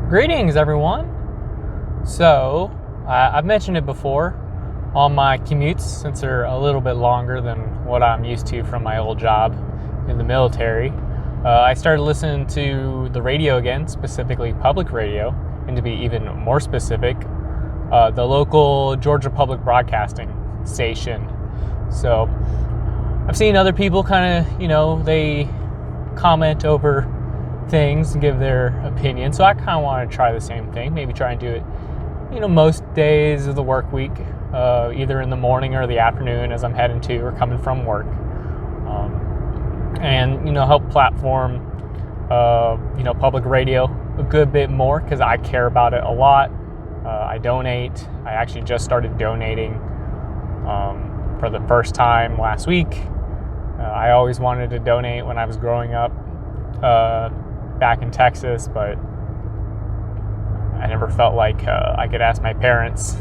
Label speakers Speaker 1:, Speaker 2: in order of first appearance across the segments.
Speaker 1: Greetings, everyone. So, I've mentioned it before on my commutes, since they're a little bit longer than what I'm used to from my old job in the military. I started listening to the radio again, specifically public radio, and to be even more specific, the local Georgia Public Broadcasting station. So, I've seen other people kind of, they comment over things and give their opinion. So I kind of want to try the same thing. Maybe try and do it, most days of the work week, either in the morning or the afternoon as I'm heading to or coming from work. And, help platform, public radio a good bit more because I care about it a lot. I donate. I actually just started donating for the first time last week. I always wanted to donate when I was growing up back in Texas, but I never felt like I could ask my parents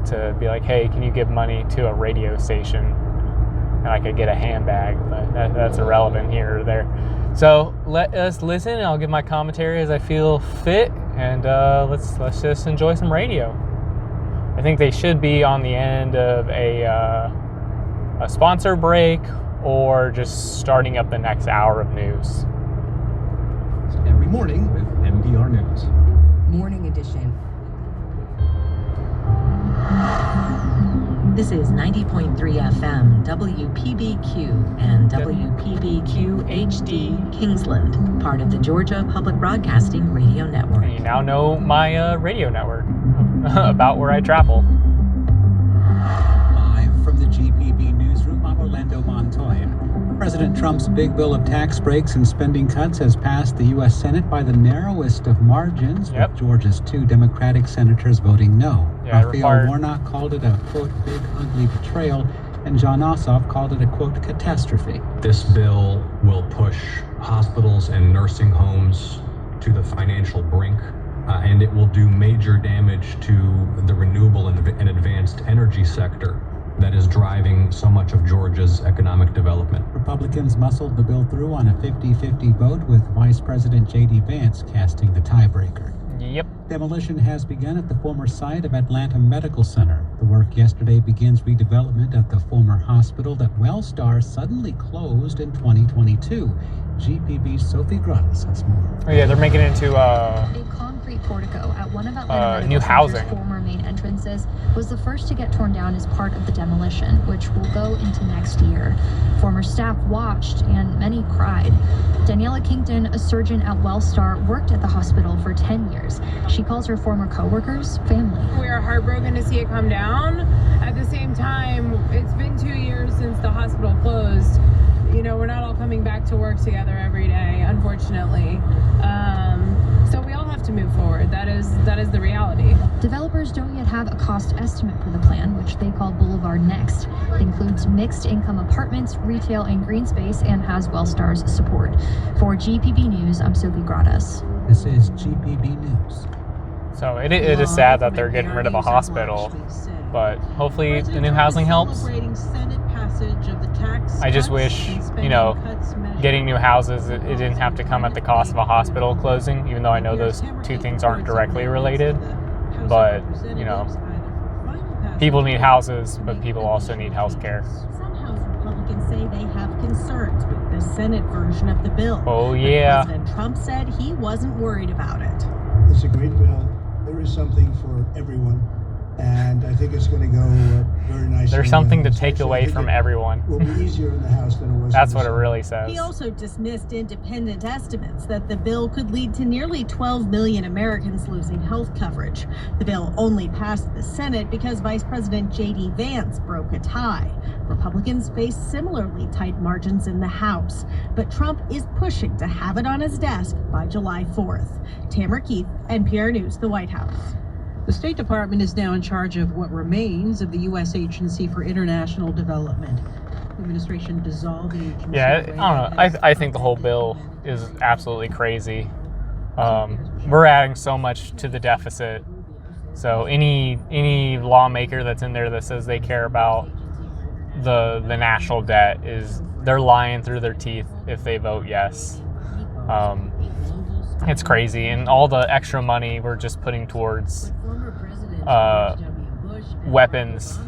Speaker 1: to be like, hey, can you give money to a radio station? And I could get a handbag, but that's irrelevant here or there. So let us listen, and I'll give my commentary as I feel fit, and let's just enjoy some radio. I think they should be on the end of a sponsor break or just starting up the next hour of news.
Speaker 2: Every morning with MDR News.
Speaker 3: Morning edition. This is 90.3 FM, WPBQ and WPBQ HD Kingsland, part of the Georgia Public Broadcasting Radio Network.
Speaker 1: And you now know my radio network about where I travel.
Speaker 2: Live from the GPB newsroom, I'm Orlando Montoya. President Trump's big bill of tax breaks and spending cuts has passed the U.S. Senate by the narrowest of margins, with Georgia's two Democratic senators voting no. Raphael Warnock called it a, quote, big, ugly betrayal, and John Ossoff called it a, quote, catastrophe.
Speaker 4: This bill will push hospitals and nursing homes to the financial brink, and it will do major damage to the renewable and advanced energy sector that is driving so much of Georgia's economic development.
Speaker 2: Republicans muscled the bill through on a 50-50 vote, with Vice President J.D. Vance casting the tiebreaker.
Speaker 1: Yep.
Speaker 2: Demolition has begun at the former site of Atlanta Medical Center. The work yesterday begins redevelopment at the former hospital that Wellstar suddenly closed in 2022. GPB's Sophie Gratis has more.
Speaker 1: Oh yeah, they're making it into
Speaker 5: a concrete portico at one of Atlanta
Speaker 1: new housing.
Speaker 5: Former main entrances was the first to get torn down as part of the demolition, which will go into next year. Former staff watched and many cried. Daniela Kington, a surgeon at Wellstar, worked at the hospital for 10 years. She calls her former coworkers family.
Speaker 6: We are heartbroken to see it come down. At the same time, it's been 2 years since the hospital closed. We're not all coming back to work together every day, unfortunately. So we all have to move forward. That is the reality.
Speaker 5: Developers don't yet have a cost estimate for the plan, which they call Boulevard Next. It includes mixed income apartments, retail, and green space, and has Wellstar's support. For GPB News, I'm Sophie Gratis.
Speaker 2: This is GPB News.
Speaker 1: So it is sad that they're getting rid of a hospital, but hopefully the new housing helps. I just wish, getting new houses, it didn't have to come at the cost of a hospital closing, even though I know those two things aren't directly related. But, people need houses, but people also need health care.
Speaker 7: Some House Republicans say they have concerns with the Senate version of the bill.
Speaker 1: Oh, yeah.
Speaker 7: President Trump said he wasn't worried about it.
Speaker 8: It's a great bill. There is something for everyone. And I think it's going to go very nicely.
Speaker 1: There's something to take away from everyone.
Speaker 8: It will be easier in the House than it was.
Speaker 1: That's what it really says.
Speaker 7: He also dismissed independent estimates that the bill could lead to nearly 12 million Americans losing health coverage. The bill only passed the Senate because Vice President J.D. Vance broke a tie. Republicans face similarly tight margins in the House, but Trump is pushing to have it on his desk by July 4th. Tamara Keith, NPR News, the White House.
Speaker 9: The State Department is now in charge of what remains of the U.S. Agency for International Development. The administration dissolved the agency.
Speaker 1: Yeah, I don't know. I think the whole bill is absolutely crazy. We're adding so much to the deficit. So any lawmaker that's in there that says they care about the national debt they're lying through their teeth if they vote yes. It's crazy, and all the extra money we're just putting towards weapons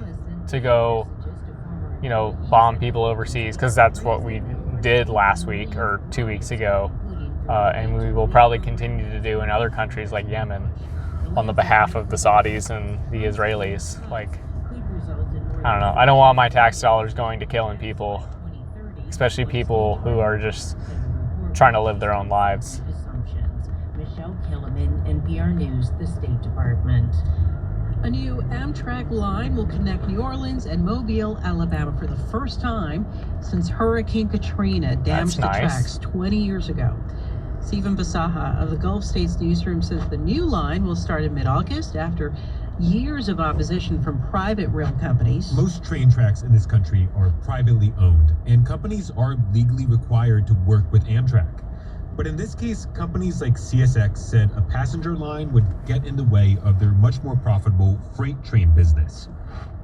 Speaker 1: to go, bomb people overseas, because that's what we did last week or 2 weeks ago, and we will probably continue to do in other countries like Yemen on the behalf of the Saudis and the Israelis. Like, I don't know. I don't want my tax dollars going to killing people, especially people who are just trying to live their own lives.
Speaker 3: Michelle Killiman, NPR News, the State Department.
Speaker 9: A new Amtrak line will connect New Orleans and Mobile, Alabama for the first time since Hurricane Katrina damaged the tracks 20 years ago. Stephen Basaha of the Gulf States newsroom says the new line will start in mid-August after years of opposition from private rail companies.
Speaker 10: Most train tracks in this country are privately owned, and companies are legally required to work with Amtrak. But in this case, companies like CSX said a passenger line would get in the way of their much more profitable freight train business.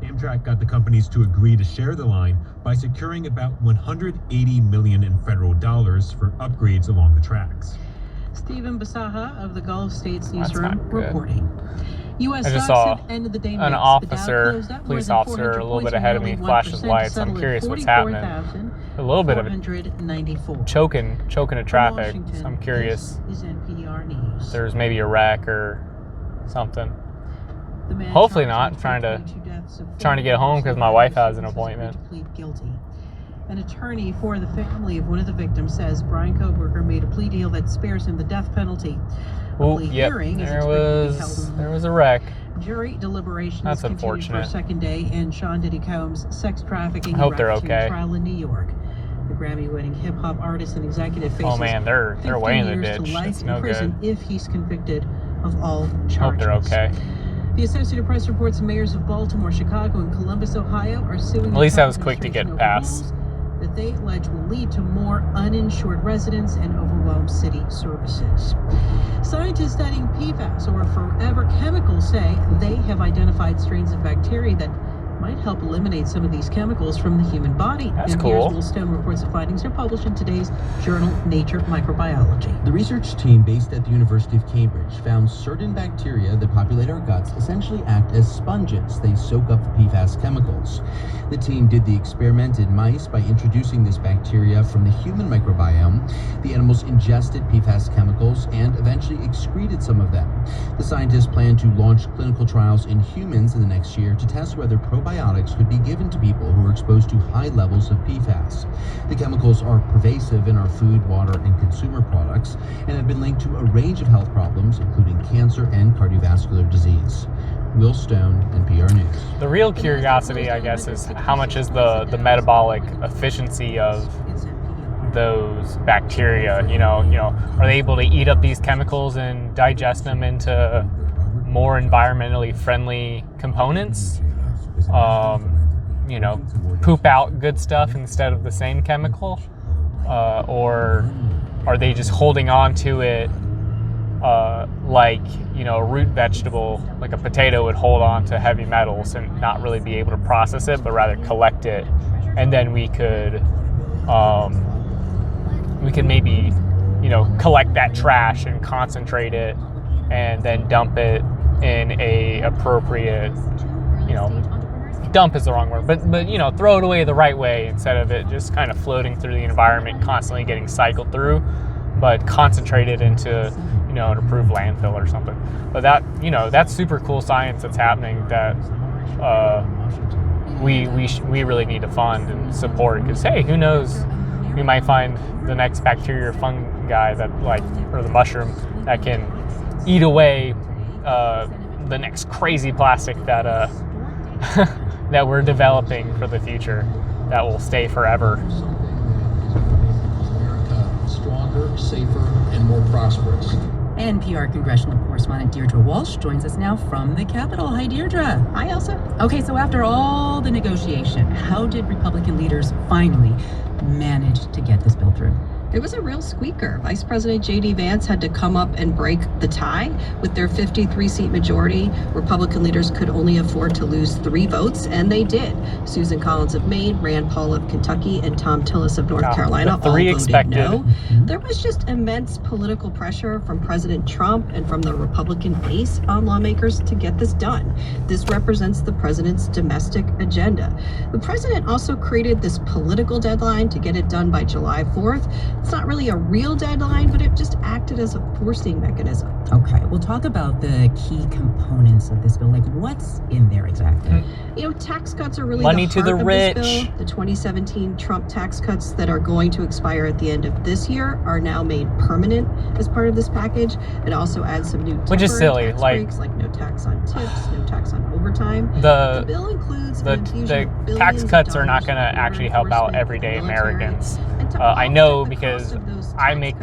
Speaker 10: Amtrak got the companies to agree to share the line by securing about $180 million in federal dollars for upgrades along the tracks.
Speaker 9: Stephen Basaha of the Gulf States newsroom reporting. U.S.
Speaker 1: I just saw an officer, police officer, a little bit ahead of me, flash his lights. I'm curious what's happening. A little bit of choking of traffic. So I'm curious if there's maybe a wreck or something. Hopefully not. I'm trying to get home because my wife has an appointment.
Speaker 9: An attorney for the family of one of the victims says Brian Koberger made a plea deal that spares him the death penalty.
Speaker 1: Oh, yep. There was a wreck.
Speaker 9: Jury deliberations
Speaker 1: That's
Speaker 9: continue
Speaker 1: unfortunate.
Speaker 9: For a second day in Sean Diddy Combs' sex trafficking
Speaker 1: I hope they're okay.
Speaker 9: trial in New York. The Grammy-winning hip-hop artist and executive faces
Speaker 1: oh man, they're way in the ditch.
Speaker 9: to life
Speaker 1: It's
Speaker 9: in
Speaker 1: no
Speaker 9: prison
Speaker 1: good.
Speaker 9: if he's convicted of all charges.
Speaker 1: Hope they're okay.
Speaker 9: The Associated Press reports mayors of Baltimore, Chicago, and Columbus, Ohio are suing.
Speaker 1: At least that was quick to get past.
Speaker 9: That they allege will lead to more uninsured residents and overwhelmed city services. Scientists studying PFAS, or forever chemicals, say they have identified strains of bacteria that might help eliminate some of these chemicals from the human body.
Speaker 1: That's
Speaker 9: NPR's
Speaker 1: cool.
Speaker 9: Will Stone reports the findings are published in today's journal Nature Microbiology.
Speaker 11: The research team based at the University of Cambridge found certain bacteria that populate our guts essentially act as sponges. They soak up the PFAS chemicals. The team did the experiment in mice by introducing this bacteria from the human microbiome. The animals ingested PFAS chemicals and eventually excreted some of them. The scientists plan to launch clinical trials in humans in the next year to test whether probiotics could be given to people who are exposed to high levels of PFAS. The chemicals are pervasive in our food, water, and consumer products and have been linked to a range of health problems, including cancer and cardiovascular disease. Will Stone, NPR News.
Speaker 1: The real curiosity, I guess, is how much is the metabolic efficiency of those bacteria? Are they able to eat up these chemicals and digest them into more environmentally friendly components? Poop out good stuff instead of the same chemical? Or are they just holding on to it like a root vegetable, like a potato would hold on to heavy metals and not really be able to process it, but rather collect it, and then we could maybe collect that trash and concentrate it and then dump it in a appropriate, dump is the wrong word, but throw it away the right way instead of it just kind of floating through the environment, constantly getting cycled through, but concentrate it into an approved landfill or something. But that's super cool science that's happening that we really need to fund and support, because hey, who knows, we might find the next bacteria or fungi or the mushroom that can eat away the next crazy plastic that that we're developing for the future that will stay forever.
Speaker 11: America stronger, safer, and more prosperous.
Speaker 3: NPR congressional correspondent Deirdre Walsh joins us now from the Capitol. Hi, Deirdre.
Speaker 7: Hi, Elsa.
Speaker 3: Okay, so after all the negotiation, how did Republican leaders finally manage to get this bill through?
Speaker 12: It was a real squeaker. Vice President J.D. Vance had to come up and break the tie. With their 53-seat majority, Republican leaders could only afford to lose 3 votes, and they did. Susan Collins of Maine, Rand Paul of Kentucky, and Tom Tillis of North Carolina all voted
Speaker 1: expected.
Speaker 12: no. There was just immense political pressure from President Trump and from the Republican base on lawmakers to get this done. This represents the president's domestic agenda. The president also created this political deadline to get it done by July 4th. It's not really a real deadline, but it just acted as a forcing mechanism.
Speaker 13: Okay, we'll talk about the key components of this bill. Like, what's in there exactly?
Speaker 12: You know, tax cuts are really
Speaker 1: money
Speaker 12: the
Speaker 1: to
Speaker 12: heart
Speaker 1: the
Speaker 12: of
Speaker 1: rich.
Speaker 12: This bill. The 2017 Trump tax cuts that are going to expire at the end of this year are now made permanent as part of this package. It also adds some new
Speaker 1: which is silly,
Speaker 12: tax breaks, like no tax on tips, no tax on overtime.
Speaker 1: The
Speaker 12: bill includes
Speaker 1: the tax cuts are not going to actually help out everyday Americans. I know because I make,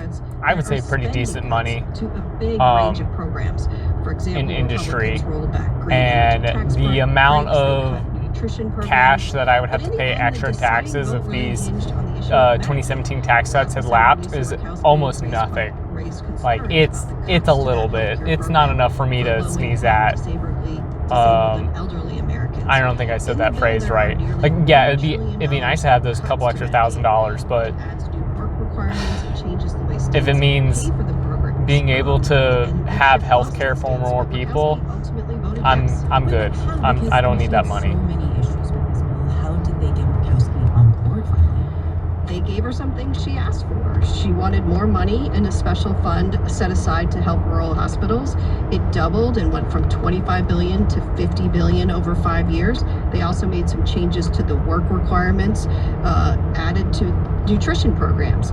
Speaker 1: I would say, pretty decent money
Speaker 12: for example,
Speaker 1: in industry, and the amount of cash that I would have to pay extra taxes if these 2017 tax cuts had lapsed is almost nothing. Like, it's a little bit. It's not enough for me to sneeze at. I don't think I said that phrase right. Like, yeah, it'd be nice to have those couple extra $1,000, but if it means being able to have health care for more people, I'm good. I don't need that money.
Speaker 13: How did they get Murkowski on board finally?
Speaker 12: They gave her something she asked for. She wanted more money in a special fund set aside to help rural hospitals. It doubled and went from $25 billion to $50 billion over 5 years. They also made some changes to the work requirements, added to nutrition programs.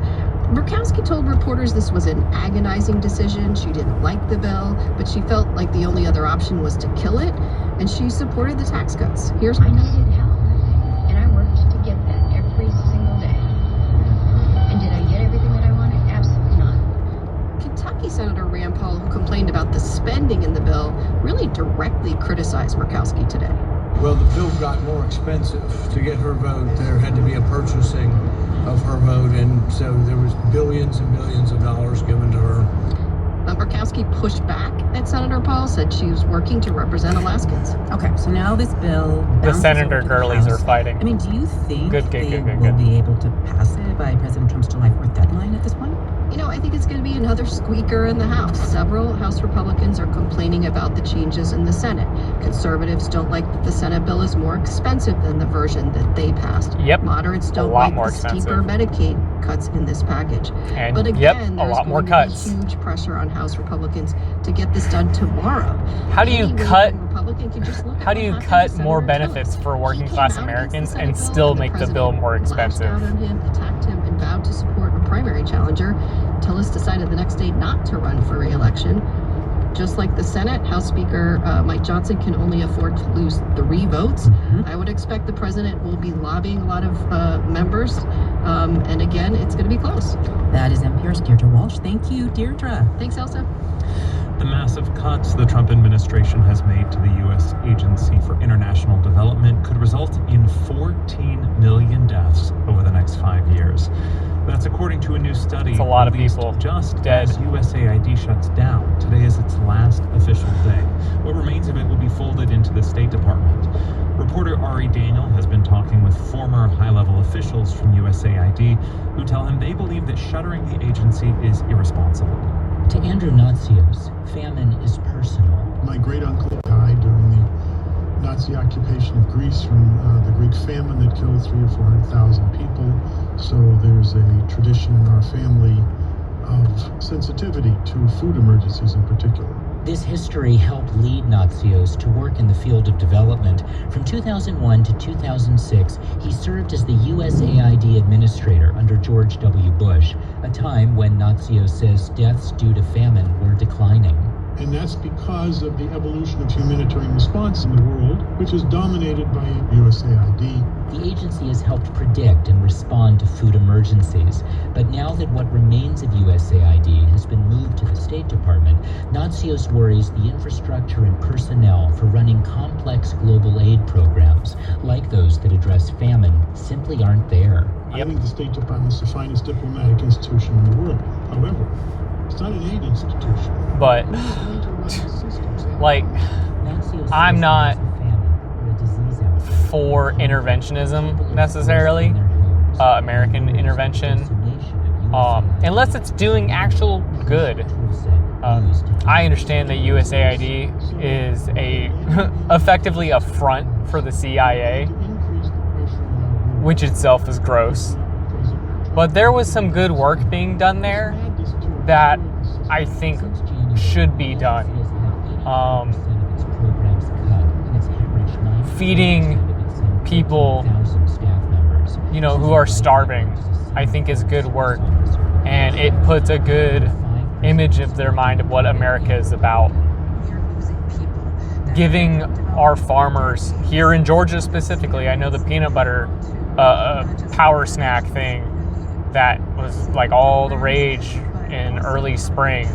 Speaker 12: Murkowski told reporters this was an agonizing decision. She didn't like the bill, but she felt like the only other option was to kill it, and she supported the tax cuts. Here's
Speaker 14: I needed help, and I worked to get that every single day. And did I get everything that I wanted? Absolutely not.
Speaker 12: Kentucky Senator Rand Paul, who complained about the spending in the bill, really directly criticized Murkowski today.
Speaker 15: Well, the bill got more expensive. To get her vote, there had to be a purchasing of her vote, and so there was billions and billions of dollars given to her.
Speaker 12: Murkowski pushed back at Senator Paul, said she was working to represent Alaskans.
Speaker 13: Okay, so now this bill...
Speaker 1: The Senator girlies are fighting.
Speaker 13: I mean, do you think they will be able to pass it by President Trump's July 4th deadline at this point?
Speaker 12: You know, I think it's going to be another squeaker in the House. Several House Republicans are complaining about the changes in the Senate. Conservatives don't like that the Senate bill is more expensive than the version that they passed.
Speaker 1: Yep.
Speaker 12: Moderates don't like the steeper Medicaid cuts in this package.
Speaker 1: And
Speaker 12: but again,
Speaker 1: a lot more
Speaker 12: cuts. Huge pressure on House Republicans to get this done tomorrow.
Speaker 1: How do you cut? How do you cut more benefits for working class Americans and still make the bill more expensive?
Speaker 12: Attacked him and vowed to support a primary challenger. Tillis decided the next day not to run for re-election. Just like the Senate, House Speaker Mike Johnson can only afford to lose 3 votes. I would expect the president will be lobbying a lot of members. And again, it's going to be close.
Speaker 13: That is NPR's Deirdre Walsh. Thank you, Deirdre.
Speaker 12: Thanks, Elsa.
Speaker 16: The massive cuts the Trump administration has made to the U.S. Agency for International Development could result in 14 million deaths over the next 5 years. That's according to a new study.
Speaker 1: It's a lot of people
Speaker 16: just
Speaker 1: dead.
Speaker 16: As USAID shuts down. Today is its last official day. What remains of it will be folded into the State Department. Reporter Ari Daniel has been talking with former high-level officials from USAID who tell him they believe that shuttering the agency is irresponsible.
Speaker 17: To Andrew Natsios, famine is personal.
Speaker 18: My great-uncle died during the Nazi occupation of Greece from the Greek famine that killed 300,000 or 400,000 people. So there's a tradition in our family of sensitivity to food emergencies in particular.
Speaker 17: This history helped lead Natsios to work in the field of development. From 2001 to 2006, he served as the USAID administrator under George W. Bush, a time when Natsios says deaths due to famine were declining.
Speaker 18: And that's because of the evolution of humanitarian response in the world, which is dominated by USAID.
Speaker 17: The agency has helped predict and respond to food emergencies. But now that what remains of USAID has been moved to the State Department, Natsios worries the infrastructure and personnel for running complex global aid programs, like those that address famine, simply aren't there.
Speaker 18: I think the State Department is the finest diplomatic institution in the world. However, it's not an aid institution.
Speaker 1: But, like, I'm not for interventionism necessarily, American intervention, unless it's doing actual good. I understand that USAID is effectively a front for the CIA, which itself is gross. But there was some good work being done there that I think should be done. Feeding people, who are starving, I think is good work. And it puts a good image of their mind of what America is about. Giving our farmers here in Georgia specifically, I know the peanut butter power snack thing that was like all the rage in early spring,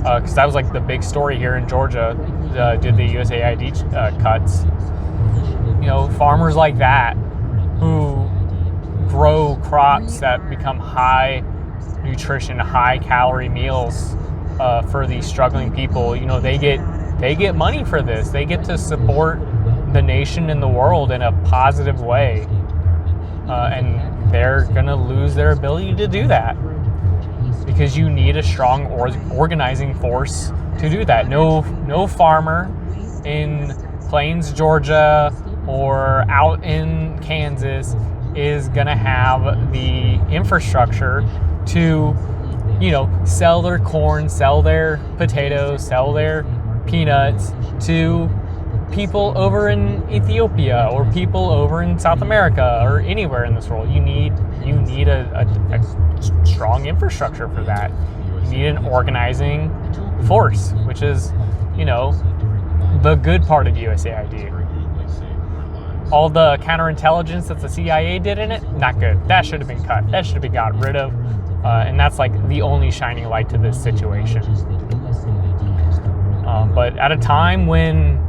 Speaker 1: because that was like the big story here in Georgia, did the USAID cuts. Farmers like that who grow crops that become high nutrition, high calorie meals for these struggling people. They get money for this. They get to support the nation and the world in a positive way, and they're gonna lose their ability to do that because you need a strong organizing force to do that. No farmer in Plains, Georgia, or out in Kansas is gonna have the infrastructure to, sell their corn, sell their potatoes, sell their peanuts to people over in Ethiopia or people over in South America or anywhere in this world. You need a strong infrastructure for that. You need an organizing force, which is, the good part of USAID. All the counterintelligence that the CIA did in it, not good. That should have been cut. That should have been got rid of. And that's like the only shining light to this situation. But at a time when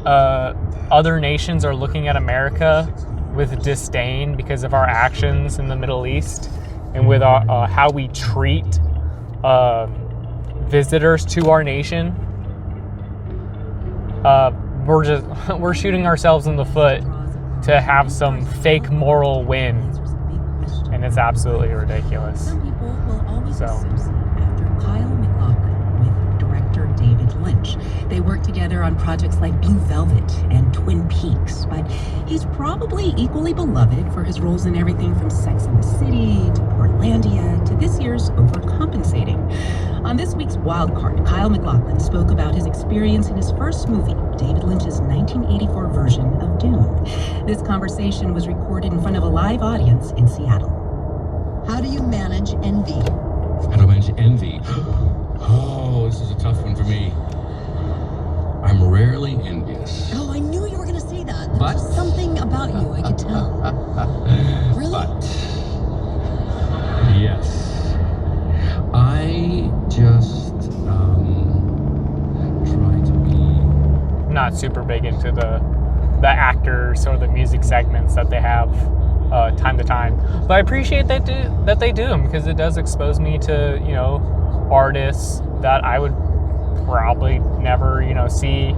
Speaker 1: other nations are looking at America with disdain because of our actions in the Middle East and with our, how we treat visitors to our nation, we're shooting ourselves in the foot to have some fake moral win, and it's absolutely ridiculous.
Speaker 3: Some people will always associate actor Kyle MacLachlan with director David Lynch. They worked together on projects like Blue Velvet and Twin Peaks, but he's probably equally beloved for his roles in everything from Sex and the City to Portlandia to this year's Overcompensating. On this week's Wildcard, Kyle MacLachlan spoke about his experience in his first movie, David Lynch's 1984 version of Dune. This conversation was recorded in front of a live audience in Seattle. How do you manage envy?
Speaker 19: How do I manage envy? Oh, this is a tough one for me. I'm rarely envious.
Speaker 3: Oh, I knew you were going to say that. There's
Speaker 19: But-
Speaker 3: just something about you, I could tell. Really?
Speaker 19: But, yes. I just, try to be...
Speaker 1: I'm not super big into the actors or the music segments that they have time to time, but I appreciate that they do them because it does expose me to artists that I would probably never see,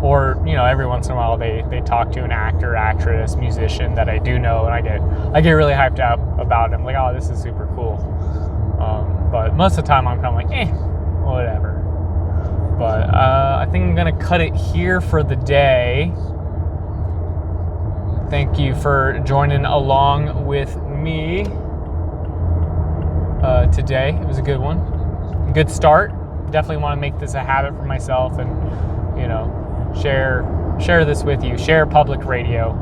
Speaker 1: or every once in a while they talk to an actor, actress, musician that I do know, and I get really hyped up about them, like, oh, this is super cool. But most of the time I'm kind of like, whatever. But I think I'm gonna cut it here for the day. Thank you for joining along with me today. It was a good one. Good start. Definitely want to make this a habit for myself and, share this with you. Share public radio.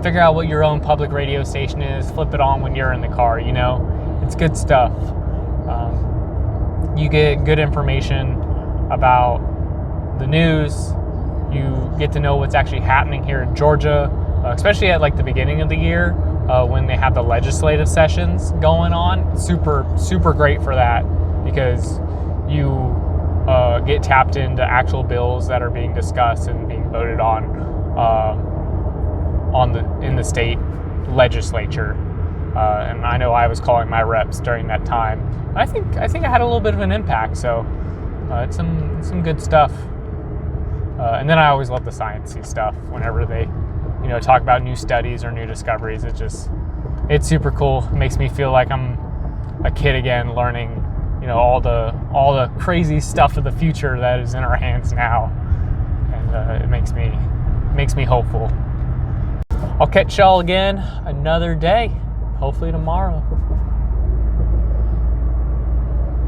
Speaker 1: Figure out what your own public radio station is. Flip it on when you're in the car, It's good stuff. You get good information about the news. You get to know what's actually happening here in Georgia, especially at like the beginning of the year when they have the legislative sessions going on. Super, super great for that because you get tapped into actual bills that are being discussed and being voted on in the state legislature. And I know I was calling my reps during that time. I think I had a little bit of an impact. So it's some good stuff. And then I always love the sciencey stuff. Whenever they, talk about new studies or new discoveries, it's super cool. It makes me feel like I'm a kid again, learning, all the crazy stuff of the future that is in our hands now, and it makes me hopeful. I'll catch y'all again another day, hopefully tomorrow.